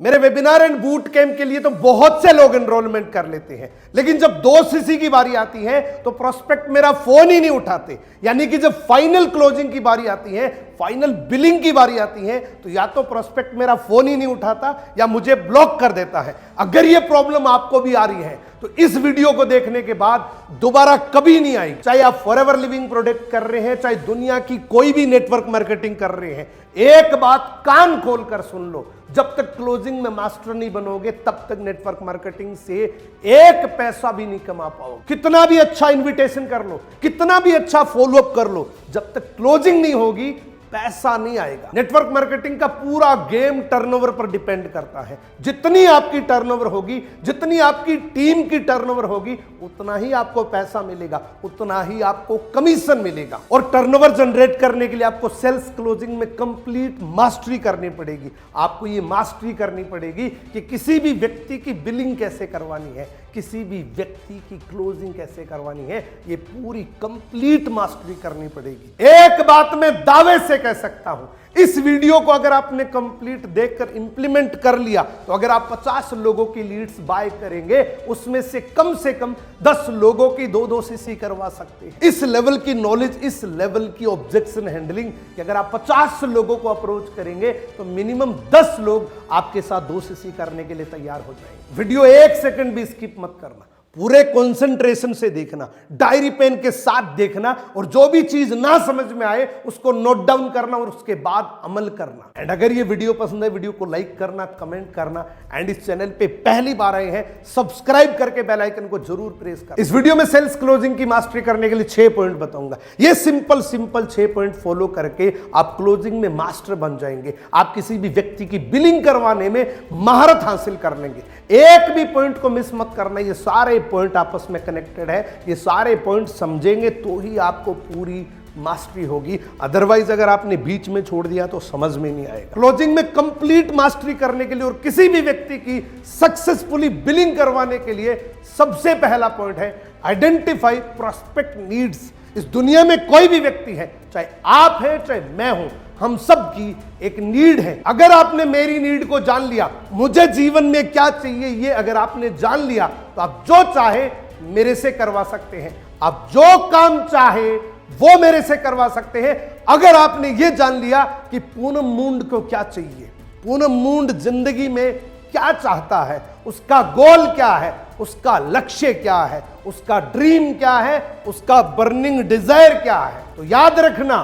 मेरे webinar and boot camp के लिए तो बहुत से लोग एनरोलमेंट कर लेते हैं, लेकिन जब 2 सीसी की बारी आती है तो प्रोस्पेक्ट मेरा फोन ही नहीं उठाते। यानी कि जब फाइनल क्लोजिंग की बारी आती है, फाइनल बिलिंग की बारी आती है, तो या तो प्रोस्पेक्ट मेरा फोन ही नहीं उठाता या मुझे ब्लॉक कर देता है। अगर ये प्रॉब्लम आपको भी आ रही है तो इस वीडियो को देखने के बाद दोबारा कभी नहीं आएगी। चाहे आप फॉरएवर लिविंग प्रोडक्ट कर रहे हैं, चाहे दुनिया की कोई भी नेटवर्क मार्केटिंग कर रहे हैं, एक बात कान खोल कर सुन लो, जब तक क्लोजिंग में मास्टर नहीं बनोगे तब तक नेटवर्क मार्केटिंग से एक पैसा भी नहीं कमा पाओगे। कितना भी अच्छा इन्विटेशन कर लो, कितना भी अच्छा फॉलोअप कर लो, जब तक क्लोजिंग नहीं होगी पैसा नहीं आएगा। नेटवर्क मार्केटिंग का पूरा गेम टर्नओवर पर डिपेंड करता है। जितनी आपकी टर्नओवर होगी, जितनी आपकी टीम की टर्नओवर होगी, उतना ही आपको पैसा मिलेगा, उतना ही आपको कमीशन मिलेगा। और टर्नओवर जनरेट करने के लिए आपको सेल्स क्लोजिंग में कंप्लीट मास्टरी करनी पड़ेगी। आपको ये मास्टरी करनी पड़ेगी कि किसी भी व्यक्ति की बिलिंग कैसे करवानी है, किसी भी व्यक्ति की क्लोजिंग कैसे करवानी है, ये पूरी कंप्लीट मास्टरी करनी पड़ेगी। एक बात मैं दावे से कह सकता हूं, इस वीडियो को अगर आपने कंप्लीट देखकर इंप्लीमेंट कर लिया तो अगर आप 50 लोगों की लीड्स बाय करेंगे, उसमें से कम 10 लोगों की 2-2 सीसी करवा सकते हैं। इस लेवल की नॉलेज, इस लेवल की ऑब्जेक्शन हैंडलिंग कि अगर आप 50 लोगों को अप्रोच करेंगे तो मिनिमम 10 लोग आपके साथ 2 सीसी करने के लिए तैयार हो जाएंगे। वीडियो 1 सेकंड भी स्किप मत करना, पूरे कंसंट्रेशन से देखना, डायरी पेन के साथ देखना, और जो भी चीज ना समझ में आए उसको नोट डाउन करना और उसके बाद अमल करना। एंड अगर ये वीडियो पसंद है, वीडियो को लाइक करना, कमेंट करना, एंड इस चैनल पे पहली बार आए हैं सब्सक्राइब करके बेल आइकन को जरूर प्रेस कर। इस वीडियो में सेल्स क्लोजिंग की मास्टरी करने के लिए 6 पॉइंट बताऊंगा। ये सिंपल 6 पॉइंट फॉलो करके आप क्लोजिंग में मास्टर बन जाएंगे। आप किसी भी व्यक्ति की बिलिंग करवाने में महारत हासिल कर लेंगे। एक भी पॉइंट को मिस मत करना, ये सारे पॉइंट आपस में कनेक्टेड है। ये सारे पॉइंट समझेंगे तो ही आपको पूरी मास्टरी होगी, अदरवाइज अगर आपने बीच में छोड़ दिया तो समझ में नहीं आएगा। क्लोजिंग में कंप्लीट मास्टरी करने के लिए और किसी भी व्यक्ति की सक्सेसफुली बिलिंग करवाने के लिए सबसे पहला पॉइंट है आइडेंटिफाई प्रोस्पेक्ट नीड्स। इस दुनिया में कोई भी व्यक्ति है, चाहे आप हैं चाहे मैं हूं, हम सब की एक नीड है। अगर आपने मेरी नीड को जान लिया, मुझे जीवन में क्या चाहिए ये अगर आपने जान लिया, तो आप जो चाहे मेरे से करवा सकते हैं। आप जो काम चाहे वो मेरे से करवा सकते हैं। अगर आपने ये जान लिया कि पूनम मुंड को क्या चाहिए, पूनम मुंड जिंदगी में क्या चाहता है, उसका गोल क्या है, उसका लक्ष्य क्या है, उसका ड्रीम क्या है, उसका बर्निंग डिजायर क्या है, तो याद रखना,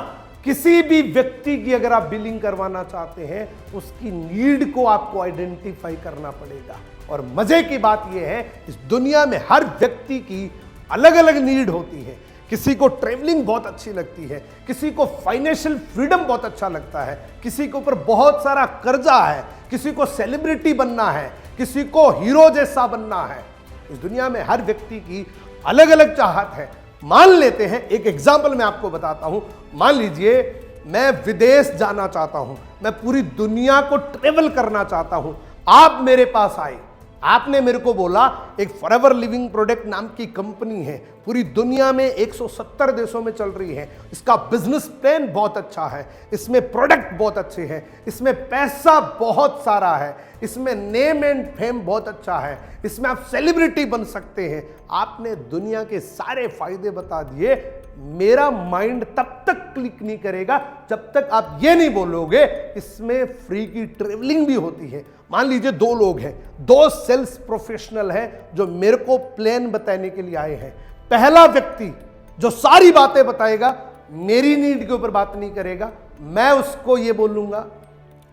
किसी भी व्यक्ति की अगर आप बिलिंग करवाना चाहते हैं, उसकी नीड को आपको आइडेंटिफाई करना पड़ेगा। और मजे की बात यह है, इस दुनिया में हर व्यक्ति की अलग अलग नीड होती है। किसी को ट्रेवलिंग बहुत अच्छी लगती है, किसी को फाइनेंशियल फ्रीडम बहुत अच्छा लगता है, किसी के ऊपर बहुत सारा कर्जा है, किसी को सेलिब्रिटी बनना है, किसी को हीरो जैसा बनना है। इस दुनिया में हर व्यक्ति की अलग अलग चाहत है। मान लेते हैं, एक एग्जाम्पल मैं आपको बताता हूं। मान लीजिए मैं विदेश जाना चाहता हूं, मैं पूरी दुनिया को ट्रेवल करना चाहता हूं। आप मेरे पास आए, आपने मेरे को बोला एक फॉरएवर लिविंग प्रोडक्ट नाम की कंपनी है, पूरी दुनिया में 170 देशों में चल रही है, इसका बिजनेस प्लान बहुत अच्छा है, इसमें प्रोडक्ट बहुत अच्छे हैं, इसमें पैसा बहुत सारा है, इसमें नेम एंड फेम बहुत अच्छा है, इसमें आप सेलिब्रिटी बन सकते हैं। आपने दुनिया के सारे फायदे बता दिए। मेरा माइंड तब तक क्लिक नहीं करेगा जब तक आप ये नहीं बोलोगे इसमें फ्री की ट्रेवलिंग भी होती है। मान लीजिए 2 लोग हैं, 2 सेल्स प्रोफेशनल हैं जो मेरे को प्लान बताने के लिए आए हैं। पहला व्यक्ति जो सारी बातें बताएगा, मेरी नीड के ऊपर बात नहीं करेगा, मैं उसको ये बोलूंगा,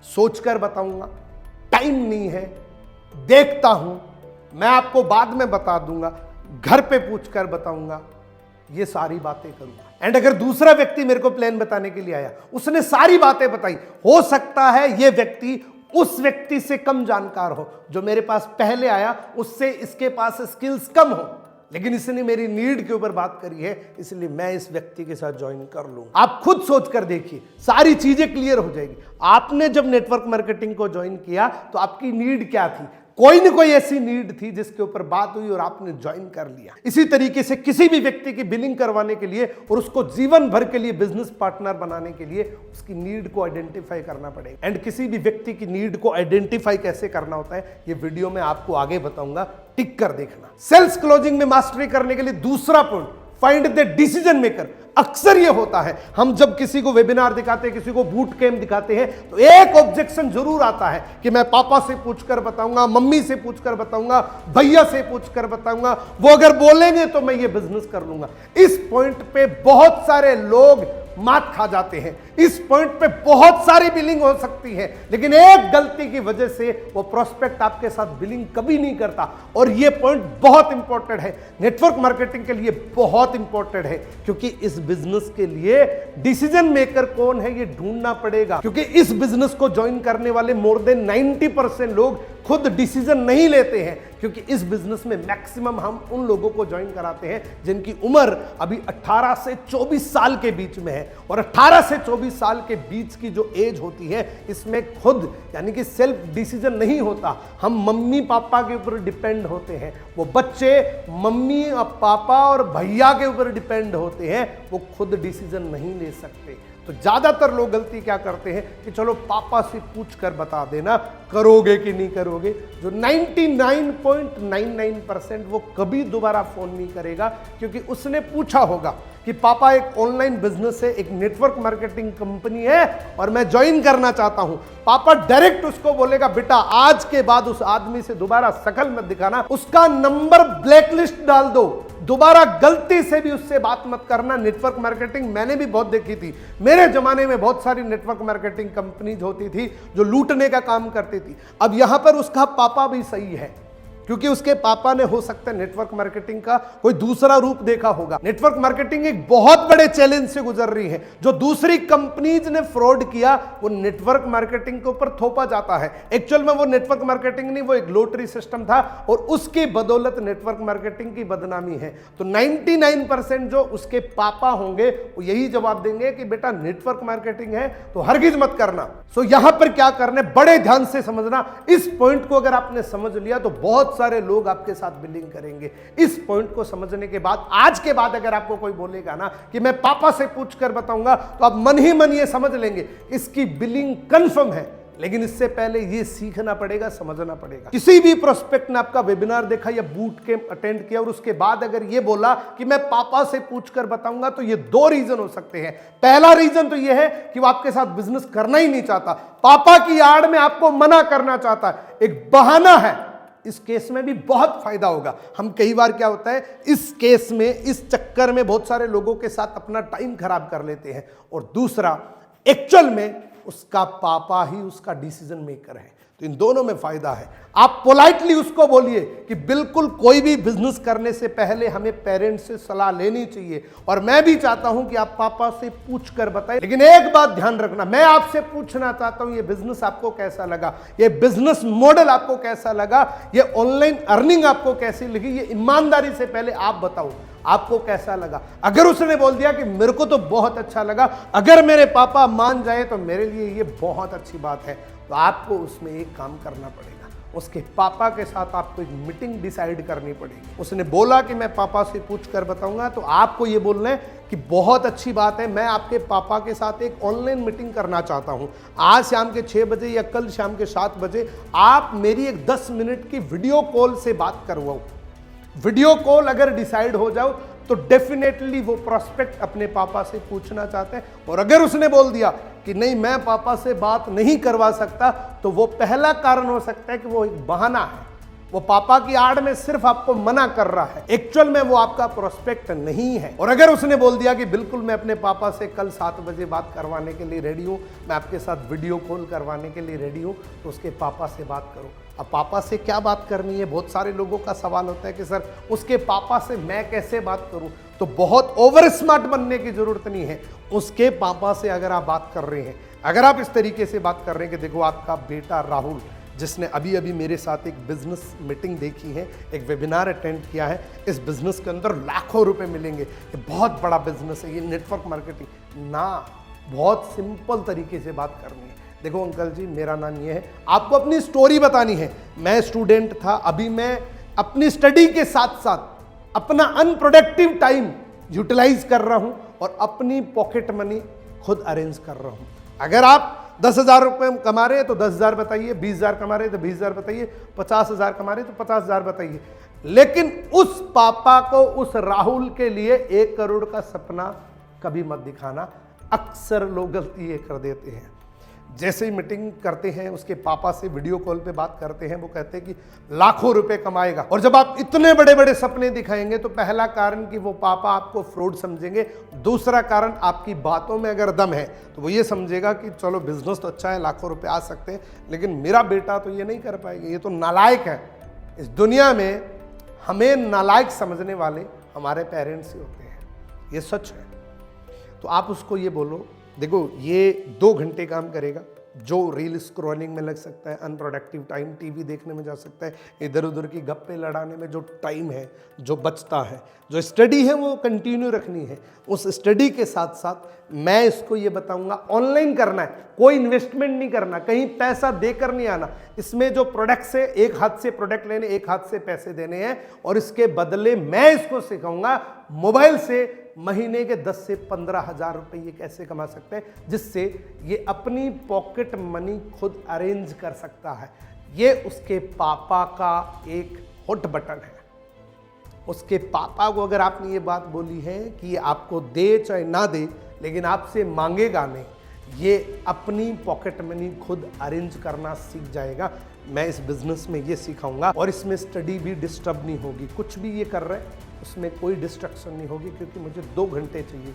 सोचकर बताऊंगा, टाइम नहीं है, देखता हूं, मैं आपको बाद में बता दूंगा, घर पे पूछकर बताऊंगा, ये सारी बातें करूंगा। एंड अगर दूसरा व्यक्ति मेरे को प्लान बताने के लिए आया, उसने सारी बातें बताई, हो सकता है ये व्यक्ति उस व्यक्ति से कम जानकार हो, जो मेरे पास पहले आया उससे इसके पास स्किल्स कम हो, लेकिन इसने मेरी नीड के ऊपर बात करी है, इसलिए मैं इस व्यक्ति के साथ ज्वाइन कर लूंगा। आप खुद सोच कर देखिए, सारी चीजें क्लियर हो जाएगी। आपने जब नेटवर्क मार्केटिंग को ज्वाइन किया तो आपकी नीड क्या थी, कोई न कोई ऐसी नीड थी जिसके ऊपर बात हुई और आपने ज्वाइन कर लिया। इसी तरीके से किसी भी व्यक्ति की बिलिंग करवाने के लिए और उसको जीवन भर के लिए बिजनेस पार्टनर बनाने के लिए उसकी नीड को आइडेंटिफाई करना पड़ेगा। एंड किसी भी व्यक्ति की नीड को आइडेंटिफाई कैसे करना होता है ये वीडियो में आपको आगे बताऊंगा, टिक कर देखना। सेल्स क्लोजिंग में मास्टरी करने के लिए दूसरा point, find the decision maker. अक्सर ये होता है, हम जब किसी को वेबिनार दिखाते हैं, किसी को बूट कैंप दिखाते हैं, तो एक ऑब्जेक्शन जरूर आता है कि मैं पापा से पूछकर बताऊंगा, मम्मी से पूछकर बताऊंगा, भैया से पूछकर बताऊंगा, वो अगर बोलेंगे तो मैं ये बिजनेस कर लूंगा। इस पॉइंट पे बहुत सारे लोग मात खा जाते हैं। इस पॉइंट पे बहुत सारी बिलिंग हो सकती है, लेकिन एक गलती की वजह से वो प्रोस्पेक्ट आपके साथ बिलिंग कभी नहीं करता। और ये पॉइंट बहुत इंपॉर्टेंट है, नेटवर्क मार्केटिंग के लिए बहुत इंपॉर्टेंट है, क्योंकि इस बिजनेस के लिए डिसीजन मेकर कौन है ये ढूंढना पड़ेगा। क्योंकि इस बिजनेस को ज्वाइन करने वाले मोर देन 90% लोग खुद डिसीजन नहीं लेते हैं, क्योंकि इस बिजनेस में मैक्सिमम हम उन लोगों को ज्वाइन कराते हैं जिनकी उम्र अभी 18 से 24 साल के बीच में है। और 18 से 24 साल के बीच की जो एज होती है, इसमें खुद यानी कि सेल्फ डिसीजन नहीं होता। हम मम्मी पापा के ऊपर डिपेंड होते हैं। वो बच्चे मम्मी पापा और भैया के ऊपर डिपेंड होते हैं, वो खुद डिसीजन नहीं ले सकते। तो ज्यादातर लोग गलती क्या करते हैं कि चलो पापा से पूछ कर बता देना, करोगे कि नहीं करोगे। जो 99.99% वो कभी दोबारा फोन नहीं करेगा, क्योंकि उसने पूछा होगा कि पापा एक ऑनलाइन बिजनेस है, एक नेटवर्क मार्केटिंग कंपनी है और मैं ज्वाइन करना चाहता हूं। पापा डायरेक्ट उसको बोलेगा, बेटा आज के बाद उस आदमी से दोबारा शकल मत दिखाना, उसका नंबर ब्लैकलिस्ट डाल दो, दोबारा गलती से भी उससे बात मत करना। नेटवर्क मार्केटिंग मैंने भी बहुत देखी थी। मेरे जमाने में बहुत सारी नेटवर्क मार्केटिंग कंपनीज होती थी जो लूटने का काम करती थी। अब यहां पर उसका पापा भी सही है, क्योंकि उसके पापा ने हो सकता है नेटवर्क मार्केटिंग का कोई दूसरा रूप देखा होगा। नेटवर्क मार्केटिंग एक बहुत बड़े चैलेंज से गुजर रही है। जो दूसरी कंपनीज ने फ्रॉड किया वो नेटवर्क मार्केटिंग के ऊपर थोपा जाता है। एक्चुअल में वो नेटवर्क मार्केटिंग नहीं, वो एक लॉटरी सिस्टम था और उसकी बदौलत नेटवर्क मार्केटिंग की बदनामी है। तो 99% जो उसके पापा होंगे वो यही जवाब देंगे कि बेटा नेटवर्क मार्केटिंग है तो हरगिज मत करना। सो यहां पर क्या करना है, बड़े ध्यान से समझना। इस पॉइंट को अगर आपने समझ लिया तो बहुत सारे लोग आपके साथ बिलिंग करेंगे। इस पॉइंट को समझने के बाद, आज के बाद अगर आपको कोई बोलेगा ना कि मैं पापा से पूछकर बताऊंगा, तो आप मन ही मन ये समझ लेंगे इसकी बिलिंग कंफर्म है। लेकिन इससे पहले ये सीखना पड़ेगा, समझना पड़ेगा। किसी भी प्रोस्पेक्ट ने आपका वेबिनार देखा या बूट कैंप अटेंड किया और उसके बाद अगर ये बोला कि मैं पापा से पूछकर बताऊंगा, तो ये दो रीजन हो सकते हैं। पहला रीजन तो ये है कि वो आपके साथ बिजनेस करना ही नहीं चाहता, पापा की आड़ में आपको मना करना चाहता है, एक बहाना है। इस केस में भी बहुत फायदा होगा। हम कई बार क्या होता है, इस केस में, इस चक्कर में बहुत सारे लोगों के साथ अपना टाइम खराब कर लेते हैं। और दूसरा, एक्चुअल में उसका पापा ही उसका डिसीजन मेकर है। तो इन दोनों में फायदा है। आप पोलाइटली उसको बोलिए कि बिल्कुल कोई भी बिजनेस करने से पहले हमें पेरेंट्स से सलाह लेनी चाहिए, और मैं भी चाहता हूं कि आप पापा से पूछ कर बताएं। लेकिन एक बात ध्यान रखना, मैं आपसे पूछना चाहता हूं ये बिजनेस आपको कैसा लगा, ये बिजनेस मॉडल आपको कैसा लगा, ये ऑनलाइन अर्निंग आपको कैसी लगी, ये ईमानदारी से पहले आप बताओ आपको कैसा लगा। अगर उसने बोल दिया कि मेरे को तो बहुत अच्छा लगा, अगर मेरे पापा मान जाए तो मेरे लिए ये बहुत अच्छी बात है, तो आपको उसमें एक काम करना पड़ेगा। उसके पापा के साथ आपको एक मीटिंग डिसाइड करनी पड़ेगी। उसने बोला कि मैं पापा से पूछ कर बताऊंगा, तो आपको ये बोलना है कि बहुत अच्छी बात है, मैं आपके पापा के साथ एक ऑनलाइन मीटिंग करना चाहता हूं। आज शाम के 6 बजे या कल शाम के 7 बजे आप मेरी एक 10 मिनट की वीडियो कॉल से बात करवाओ। वीडियो कॉल अगर डिसाइड हो जाओ तो डेफिनेटली वो प्रोस्पेक्ट अपने पापा से पूछना चाहते हैं। और अगर उसने बोल दिया कि नहीं मैं पापा से बात नहीं करवा सकता, तो वो पहला कारण हो सकता है कि वो एक बहाना है, वो पापा की आड़ में सिर्फ आपको मना कर रहा है, एक्चुअल में वो आपका प्रोस्पेक्ट नहीं है। और अगर उसने बोल दिया कि बिल्कुल मैं अपने पापा से कल 7 बजे बात करवाने के लिए रेडी हूं, मैं आपके साथ वीडियो कॉल करवाने के लिए रेडी हूं, तो उसके पापा से बात करो। अब पापा से क्या बात करनी है, बहुत सारे लोगों का सवाल होता है कि सर उसके पापा से मैं कैसे बात करूं। तो बहुत ओवर स्मार्ट बनने की जरूरत नहीं है। उसके पापा से अगर आप बात कर रहे हैं, अगर आप इस तरीके से बात कर रहे हैं कि देखो आपका बेटा राहुल, जिसने अभी अभी मेरे साथ एक बिजनेस मीटिंग देखी है, एक वेबिनार अटेंड किया है, इस बिजनेस के अंदर लाखों रुपए मिलेंगे, ये बहुत बड़ा बिजनेस है, ये नेटवर्क मार्केटिंग ना, बहुत सिंपल तरीके से बात करनी है। देखो अंकल जी, मेरा नाम ये है, आपको अपनी स्टोरी बतानी है, मैं स्टूडेंट था, अभी मैं अपनी स्टडी के साथ साथ अपना अनप्रोडक्टिव टाइम यूटिलाइज कर रहा हूं और अपनी पॉकेट मनी खुद अरेंज कर रहा हूं। अगर आप 10,000 रुपये कमा रहे हैं तो 10,000 बताइए, 20,000 कमा रहे हैं तो 20,000 बताइए, 50,000 कमा रहे हैं तो 50,000 बताइए। लेकिन उस पापा को, उस राहुल के लिए 1 करोड़ का सपना कभी मत दिखाना। अक्सर लोग गलती ये कर देते हैं, जैसे ही मीटिंग करते हैं उसके पापा से वीडियो कॉल पे बात करते हैं, वो कहते हैं कि लाखों रुपए कमाएगा। और जब आप इतने बड़े बड़े सपने दिखाएंगे तो पहला कारण कि वो पापा आपको फ्रॉड समझेंगे, दूसरा कारण आपकी बातों में अगर दम है तो वो ये समझेगा कि चलो बिजनेस तो अच्छा है, लाखों रुपए आ सकते हैं, लेकिन मेरा बेटा तो ये नहीं कर पाएगा, ये तो नालायक है। इस दुनिया में हमें नालायक समझने वाले हमारे पेरेंट्स ही होते हैं, ये सच है। तो आप उसको ये बोलो, देखो ये 2 घंटे काम करेगा, जो रील स्क्रॉलिंग में लग सकता है, अनप्रोडक्टिव टाइम टीवी देखने में जा सकता है, इधर उधर की गप्पे लड़ाने में जो टाइम है जो बचता है, जो स्टडी है वो कंटिन्यू रखनी है। उस स्टडी के साथ साथ मैं इसको ये बताऊंगा ऑनलाइन करना है, कोई इन्वेस्टमेंट नहीं करना, कहीं पैसा देकर नहीं आना। इसमें जो प्रोडक्ट्स है, एक हाथ से प्रोडक्ट लेने, एक हाथ से पैसे देने हैं, और इसके बदले मैं इसको सिखाऊंगा मोबाइल से महीने के 10 से 15,000 रुपए ये कैसे कमा सकते हैं, जिससे ये अपनी पॉकेट मनी खुद अरेंज कर सकता है। ये उसके पापा का एक हॉट बटन है। उसके पापा को अगर आपने ये बात बोली है कि ये आपको दे चाहे ना दे, लेकिन आपसे मांगेगा नहीं, ये अपनी पॉकेट मनी खुद अरेंज करना सीख जाएगा। मैं इस बिजनेस में ये सिखाऊंगा, और इसमें स्टडी भी डिस्टर्ब नहीं होगी। कुछ भी ये कर रहे हैं उसमें कोई डिस्ट्रक्शन नहीं होगी, क्योंकि मुझे 2 घंटे चाहिए।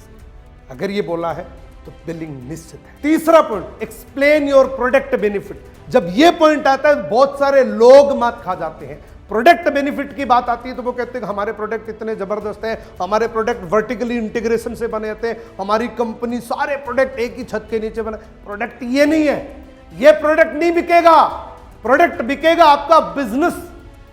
अगर ये बोला है तो बिलिंग निश्चित है। तीसरा point, explain your product benefit. जब ये पॉइंट आता है बहुत सारे लोग मात खा जाते हैं। प्रोडक्ट बेनिफिट की बात आती है तो वो कहते हैं कि हमारे प्रोडक्ट इतने जबरदस्त हैं, हमारे प्रोडक्ट वर्टिकली इंटीग्रेशन से बने होते हैं, हमारी कंपनी सारे प्रोडक्ट एक ही छत के नीचे बने। प्रोडक्ट ये नहीं है, ये प्रोडक्ट नहीं बिकेगा। प्रोडक्ट बिकेगा आपका बिजनेस,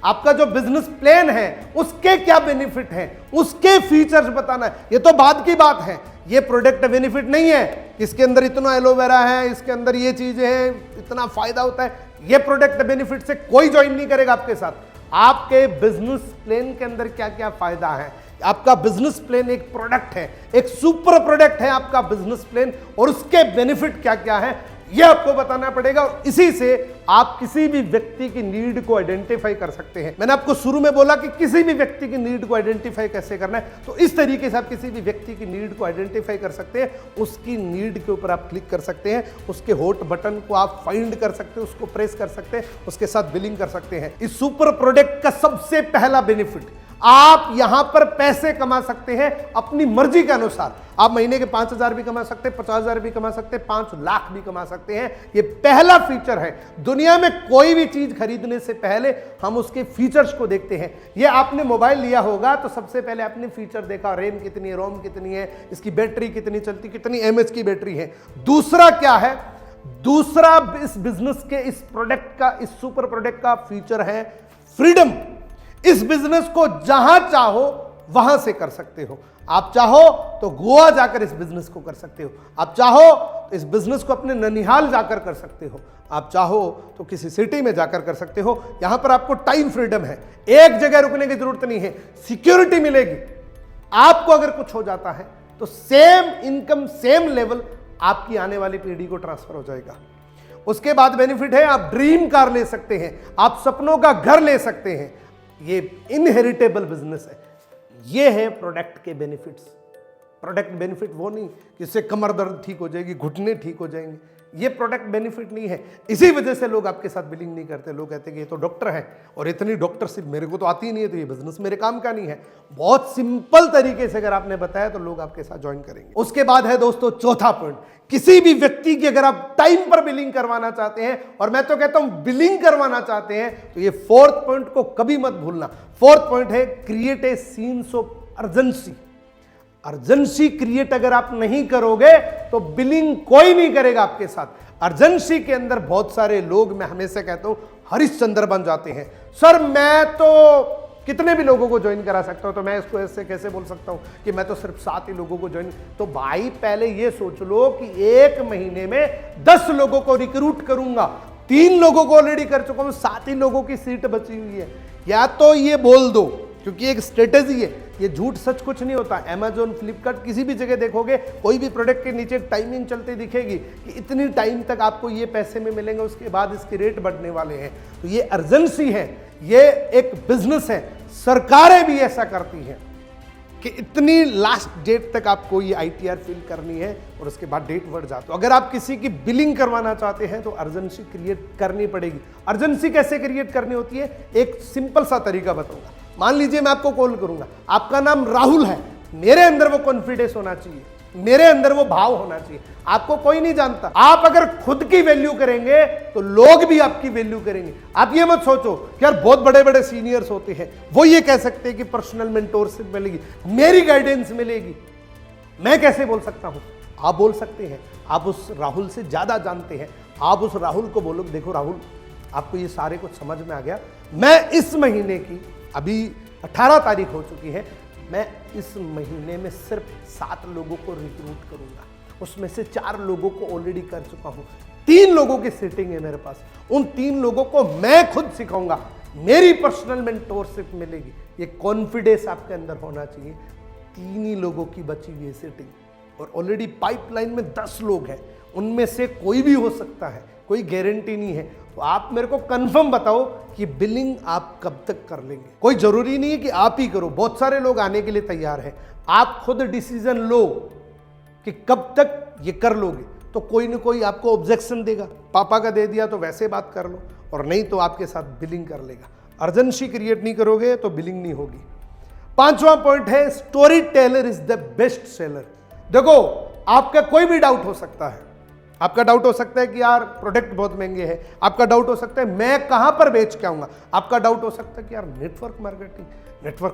आपका जो बिजनेस प्लान है उसके क्या बेनिफिट हैं, उसके फीचर्स बताना है। ये तो बाद की बात है, ये प्रोडक्ट बेनिफिट नहीं है इसके अंदर इतना एलोवेरा है, इसके अंदर ये चीजें हैं, इतना फायदा होता है। ये प्रोडक्ट बेनिफिट से कोई ज्वाइन नहीं करेगा आपके साथ। आपके बिजनेस प्लान के अंदर क्या क्या फायदा है, आपका बिजनेस प्लान एक प्रोडक्ट है, एक सुपर प्रोडक्ट है आपका बिजनेस प्लान, और उसके बेनिफिट क्या क्या है यह आपको बताना पड़ेगा। और इसी से आप किसी भी व्यक्ति की नीड को आइडेंटिफाई कर सकते हैं। मैंने आपको शुरू में बोला कि किसी भी व्यक्ति की नीड को आइडेंटिफाई कैसे करना है, तो इस तरीके से आप किसी भी व्यक्ति की नीड को आइडेंटिफाई कर सकते हैं। उसकी नीड के ऊपर आप क्लिक कर सकते हैं, उसके हॉट बटन को आप फाइंड कर सकते हैं, उसको प्रेस कर सकते हैं, उसके साथ बिलिंग कर सकते हैं। इस सुपर प्रोडक्ट का सबसे पहला बेनिफिट, आप यहां पर पैसे कमा सकते हैं अपनी मर्जी के अनुसार। आप महीने के 5,000 भी कमा सकते हैं, 50,000 भी कमा सकते हैं, 5 लाख भी कमा सकते हैं। ये पहला फीचर है। दुनिया में कोई भी चीज खरीदने से पहले हम उसके फीचर्स को देखते हैं। ये आपने मोबाइल लिया होगा तो सबसे पहले आपने फीचर देखा, रैम कितनी है, रोम कितनी है, इसकी बैटरी कितनी चलती, कितनी एमएच की बैटरी है। दूसरा क्या है, दूसरा इस बिजनेस के, इस प्रोडक्ट का, इस सुपर प्रोडक्ट का फीचर है फ्रीडम। इस बिजनेस को जहां चाहो वहां से कर सकते हो। आप चाहो तो गोवा जाकर इस बिजनेस को कर सकते हो, आप चाहो तो इस बिजनेस को अपने ननिहाल जाकर कर सकते हो, आप चाहो तो किसी सिटी में जाकर कर सकते हो। यहां पर आपको टाइम फ्रीडम है, एक जगह रुकने की जरूरत नहीं है, सिक्योरिटी मिलेगी। आपको अगर कुछ हो जाता है तो सेम इनकम, सेम लेवल आपकी आने वाली पीढ़ी को ट्रांसफर हो जाएगा। उसके बाद बेनिफिट है, आप ड्रीम कार ले सकते हैं, आप सपनों का घर ले सकते हैं। ये इनहेरिटेबल बिजनेस है। ये है प्रोडक्ट के बेनिफिट्स। प्रोडक्ट बेनिफिट वो नहीं कि इससे कमर दर्द ठीक हो जाएगी, घुटने ठीक हो जाएंगे, ये प्रोडक्ट बेनिफिट नहीं है। इसी वजह से लोग आपके साथ बिलिंग नहीं करते। लोग कहते हैं कि ये तो डॉक्टर है और इतनी डॉक्टरशिप मेरे को तो आती ही नहीं है, तो ये बिजनेस मेरे काम का नहीं है। बहुत सिंपल तरीके से अगर आपने बताया तो लोग आपके साथ ज्वाइन करेंगे। उसके बाद है दोस्तों चौथा पॉइंट, किसी भी व्यक्ति की अगर आप टाइम पर बिलिंग करवाना चाहते हैं, और मैं तो कहता हूं बिलिंग करवाना चाहते हैं, तो ये 4th पॉइंट को कभी मत भूलना। 4th पॉइंट है create a scenes of urgency. Urgency create अगर आप नहीं करोगे तो बिलिंग कोई नहीं करेगा आपके साथ। अर्जेंसी के अंदर बहुत सारे लोग, मैं हमेशा कहता हूं, हरिश्चंद्र बन जाते हैं। सर मैं तो कितने भी लोगों को ज्वाइन करा सकता हूं, तो मैं इसको ऐसे कैसे बोल सकता हूं कि मैं तो सिर्फ 7 ही लोगों को ज्वाइन। तो भाई पहले ये सोच लो कि 1 महीने में 10 लोगों को रिक्रूट करूंगा, 3 लोगों को ऑलरेडी कर चुका हूं, 7 ही लोगों की सीट बची हुई है। या तो ये बोल दो, क्योंकि एक स्ट्रेटेजी है, ये झूठ सच कुछ नहीं होता। अमेजोन, फ्लिपकार्ट, किसी भी जगह देखोगे कोई भी प्रोडक्ट के नीचे टाइमिंग चलती दिखेगी कि इतनी टाइम तक आपको ये पैसे में मिलेंगे, उसके बाद इसके रेट बढ़ने वाले हैं। तो ये अर्जेंसी है, ये एक बिजनेस है। सरकारें भी ऐसा करती हैं कि इतनी लास्ट डेट तक आपको ये ITR फिल करनी है और उसके बाद डेट बढ़ जाती है। तो अगर आप किसी की बिलिंग करवाना चाहते हैं तो अर्जेंसी क्रिएट करनी पड़ेगी। अर्जेंसी कैसे क्रिएट करनी होती है, एक सिंपल सा तरीका बताऊंगा। मान लीजिए मैं आपको कॉल करूंगा, आपका नाम राहुल है, मेरे अंदर वो कॉन्फिडेंस होना चाहिए, मेरे अंदर वो भाव होना चाहिए। आपको कोई नहीं जानता, आप अगर खुद की वैल्यू करेंगे तो लोग भी आपकी वैल्यू करेंगे। आप ये मत सोचो कि यार बहुत बड़े बड़े सीनियर्स होते हैं, वो ये कह सकते हैं कि पर्सनल मेंटोरशिप मिलेगी, मेरी गाइडेंस मिलेगी, मैं कैसे बोल सकता हूं? आप बोल सकते हैं। आप उस राहुल से ज्यादा जानते हैं। आप उस राहुल को बोलो, देखो राहुल, आपको ये सारे कुछ समझ में आ गया, मैं इस महीने की, अभी 18 तारीख हो चुकी है, मैं इस महीने में सिर्फ 7 लोगों को रिक्रूट करूंगा, उसमें से 4 लोगों को ऑलरेडी कर चुका हूं, 3 लोगों की सीटिंग है मेरे पास, उन 3 लोगों को मैं खुद सिखाऊंगा, मेरी पर्सनल मेंटोरशिप मिलेगी। ये कॉन्फिडेंस आपके अंदर होना चाहिए। 3 ही लोगों की बची हुई है सीटिंग और ऑलरेडी पाइपलाइन में 10 लोग हैं, उनमें से कोई भी हो सकता है, कोई गारंटी नहीं है। तो आप मेरे को कंफर्म बताओ कि बिलिंग आप कब तक कर लेंगे। कोई जरूरी नहीं है कि आप ही करो, बहुत सारे लोग आने के लिए तैयार हैं। आप खुद डिसीजन लो कि कब तक ये कर लोगे। तो कोई ना कोई आपको ऑब्जेक्शन देगा, पापा का दे दिया तो वैसे बात कर लो, और नहीं तो आपके साथ बिलिंग कर लेगा। अर्जेंसी क्रिएट नहीं करोगे तो बिलिंग नहीं होगी। 5वां पॉइंट है, story teller is the best seller. देखो, आपका कोई भी डाउट हो सकता है। आपका डाउट हो सकता है कि यार प्रोडक्ट बहुत महंगे हैं, आपका डाउट हो सकता है मैं कहां पर बेच के आऊंगा, आपका डाउट हो सकता है कि यार नेटवर्क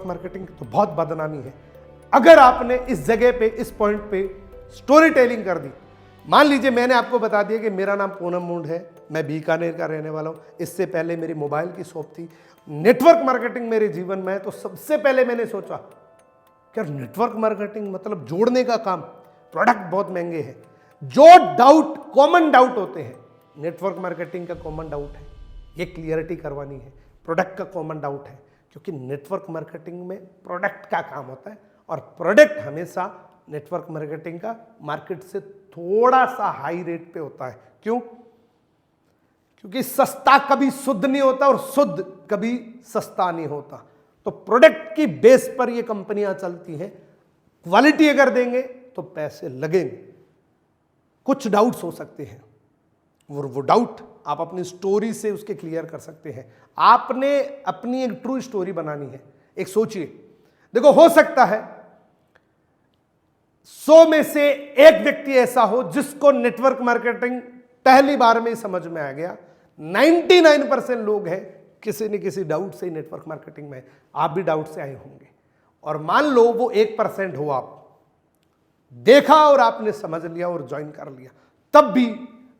मार्केटिंग तो बहुत बदनामी है। अगर आपने इस जगह पे, इस पॉइंट पे स्टोरी टेलिंग कर दी, मान लीजिए मैंने आपको बता दिया कि मेरा नाम पूनम मुंड है, मैं बीकानेर का रहने वाला हूं, इससे पहले मेरी मोबाइल की शॉप थी, नेटवर्क मार्केटिंग मेरे जीवन में है, तो सबसे पहले मैंने सोचा कि यार नेटवर्क मार्केटिंग मतलब जोड़ने का काम, प्रोडक्ट बहुत महंगे हैं। जो डाउट, कॉमन डाउट होते हैं, नेटवर्क मार्केटिंग का कॉमन डाउट है, ये क्लियरिटी करवानी है। प्रोडक्ट का कॉमन डाउट है, क्योंकि नेटवर्क मार्केटिंग में प्रोडक्ट का काम होता है और प्रोडक्ट हमेशा नेटवर्क मार्केटिंग का मार्केट से थोड़ा सा हाई रेट पे होता है। क्यों? क्योंकि सस्ता कभी शुद्ध नहीं होता और शुद्ध कभी सस्ता नहीं होता। तो प्रोडक्ट की बेस पर ये कंपनियां चलती हैं। क्वालिटी अगर देंगे तो पैसे लगेंगे। कुछ डाउट्स हो सकते हैं, वो डाउट आप अपनी स्टोरी से उसके क्लियर कर सकते हैं। आपने अपनी एक ट्रू स्टोरी बनानी है। एक सोचिए, देखो हो सकता है 100 में से एक व्यक्ति ऐसा हो जिसको नेटवर्क मार्केटिंग पहली बार में ही समझ में आ गया। 99% लोग हैं किसी न किसी डाउट से नेटवर्क मार्केटिंग में, आप भी डाउट से आए होंगे। और मान लो वो 1% हो, आप देखा और आपने समझ लिया और ज्वाइन कर लिया, तब भी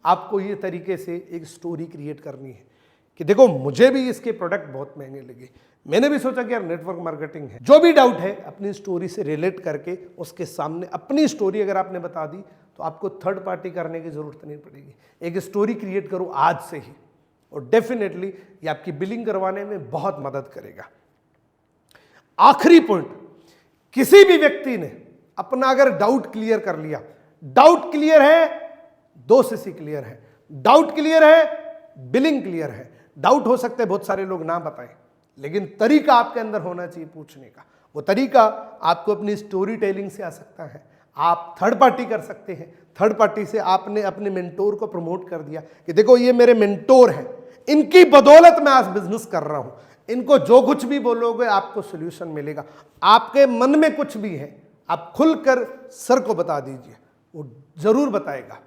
आपको ये तरीके से एक स्टोरी क्रिएट करनी है कि देखो मुझे भी इसके प्रोडक्ट बहुत महंगे लगे, मैंने भी सोचा कि यार नेटवर्क मार्केटिंग है। जो भी डाउट है अपनी स्टोरी से रिलेट करके उसके सामने अपनी स्टोरी अगर आपने बता दी तो आपको थर्ड पार्टी करने की जरूरत नहीं पड़ेगी। एक स्टोरी क्रिएट करो आज से ही, और डेफिनेटली ये आपकी बिलिंग करवाने में बहुत मदद करेगा। आखिरी पॉइंट, किसी भी व्यक्ति ने अपना अगर डाउट क्लियर कर लिया, डाउट क्लियर है, 2 CC क्लियर है, डाउट क्लियर है, बिलिंग क्लियर है। डाउट हो सकते हैं बहुत सारे लोग ना बताएं, लेकिन तरीका आपके अंदर होना चाहिए पूछने का। वो तरीका आपको अपनी स्टोरी टेलिंग से आ सकता है। आप थर्ड पार्टी कर सकते हैं। थर्ड पार्टी से आपने अपने मेंटोर को प्रमोट कर दिया कि देखो ये मेरे मेंटोर हैं, इनकी बदौलत मैं आज बिजनेस कर रहा हूं, इनको जो कुछ भी बोलोगे आपको सोल्यूशन मिलेगा। आपके मन में कुछ भी है आप खुलकर सर को बता दीजिए, वो जरूर बताएगा,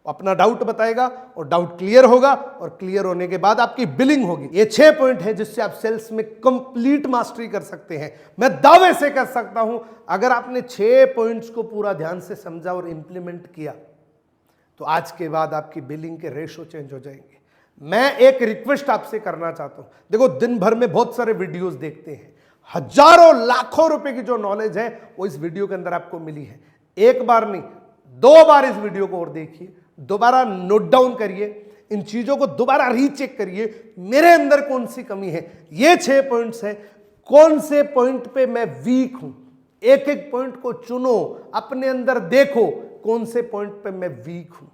अपना डाउट बताएगा और डाउट क्लियर होगा, और क्लियर होने के बाद आपकी बिलिंग होगी। ये 6 पॉइंट है जिससे आप सेल्स में कंप्लीट मास्टरी कर सकते हैं। मैं दावे से कर सकता हूं अगर आपने 6 पॉइंट्स को पूरा ध्यान से समझा और इंप्लीमेंट किया तो आज के बाद आपकी बिलिंग के रेशो चेंज हो जाएंगे। मैं एक रिक्वेस्ट आपसे करना चाहता हूं, देखो दिन भर में बहुत सारे वीडियोस देखते हैं, हजारों लाखों रुपए की जो नॉलेज है वो इस वीडियो के अंदर आपको मिली है। एक बार नहीं 2 बार इस वीडियो को और देखिए, दोबारा नोट डाउन करिए। इन चीजों को दोबारा रीचेक करिए, मेरे अंदर कौन सी कमी है। ये 6 पॉइंट्स हैं, कौन से पॉइंट पे मैं वीक हूं, एक एक पॉइंट को चुनो, अपने अंदर देखो कौन से पॉइंट पे मैं वीक हूं,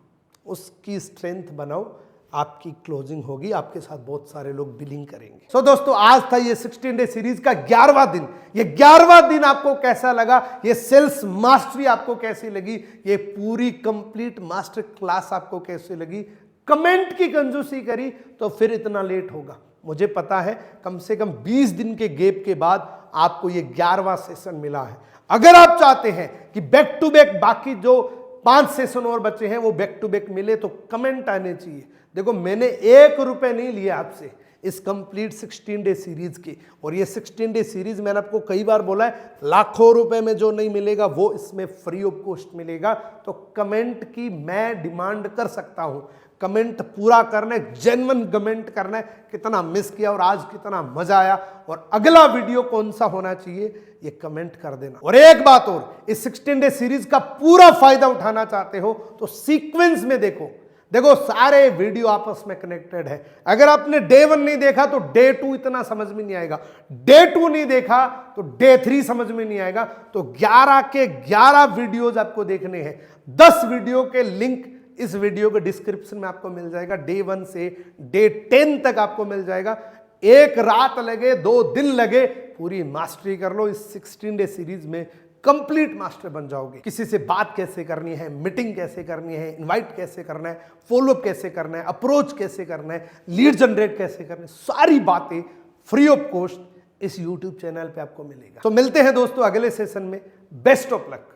उसकी स्ट्रेंथ बनाओ, आपकी क्लोजिंग होगी, आपके साथ बहुत सारे लोग बिलिंग करेंगे। सो दोस्तों, आज था ये 16 डे सीरीज का 11वां दिन। ये 11वां दिन आपको कैसा लगा, ये सेल्स मास्टरी आपको कैसी लगी, ये पूरी कंप्लीट मास्टर क्लास आपको कैसी लगी, कमेंट की कंजूसी करी तो फिर इतना लेट होगा। मुझे पता है कम से कम 20 दिन के गैप के बाद आपको ये 11वां सेशन मिला है। अगर आप चाहते हैं कि बैक टू बैक बाकी जो 5 सेशन और बचे हैं वो बैक टू बैक मिले तो कमेंट आने चाहिए। देखो, मैंने 1 रुपए नहीं लिया आपसे इस कंप्लीट 16 डे सीरीज की, और ये 16 डे सीरीज मैंने आपको कई बार बोला है, लाखों रुपए में जो नहीं मिलेगा वो इसमें फ्री ऑफ कॉस्ट मिलेगा। तो कमेंट की मैं डिमांड कर सकता हूं, कमेंट पूरा करना है, जेन्युइन कमेंट करना है, कितना मिस किया और आज कितना मजा आया और अगला वीडियो कौन सा होना चाहिए ये कमेंट कर देना। और एक बात और, इस 16 डे सीरीज का पूरा फायदा उठाना चाहते हो तो सीक्वेंस में देखो सारे वीडियो आपस में कनेक्टेड है। अगर आपने डे 1 नहीं देखा तो डे 2 इतना समझ में नहीं आएगा, डे 2 नहीं देखा तो डे 3 समझ में नहीं आएगा। तो 11 के 11 वीडियोज आपको देखने हैं। 10 वीडियो के लिंक इस वीडियो के डिस्क्रिप्शन में आपको मिल जाएगा, डे 1 से डे 10 तक आपको मिल जाएगा। एक रात लगे 2 दिन लगे, पूरी मास्टरी कर लो। इस 16 डे सीरीज में कंप्लीट मास्टर बन जाओगे। किसी से बात कैसे करनी है, मीटिंग कैसे करनी है, इनवाइट कैसे करना है, फॉलोअप कैसे करना है, अप्रोच कैसे करना है, लीड जनरेट कैसे करना है, सारी बातें फ्री ऑफ कॉस्ट इस यूट्यूब चैनल पे आपको मिलेगा। तो मिलते हैं दोस्तों अगले सेशन में। Best of luck.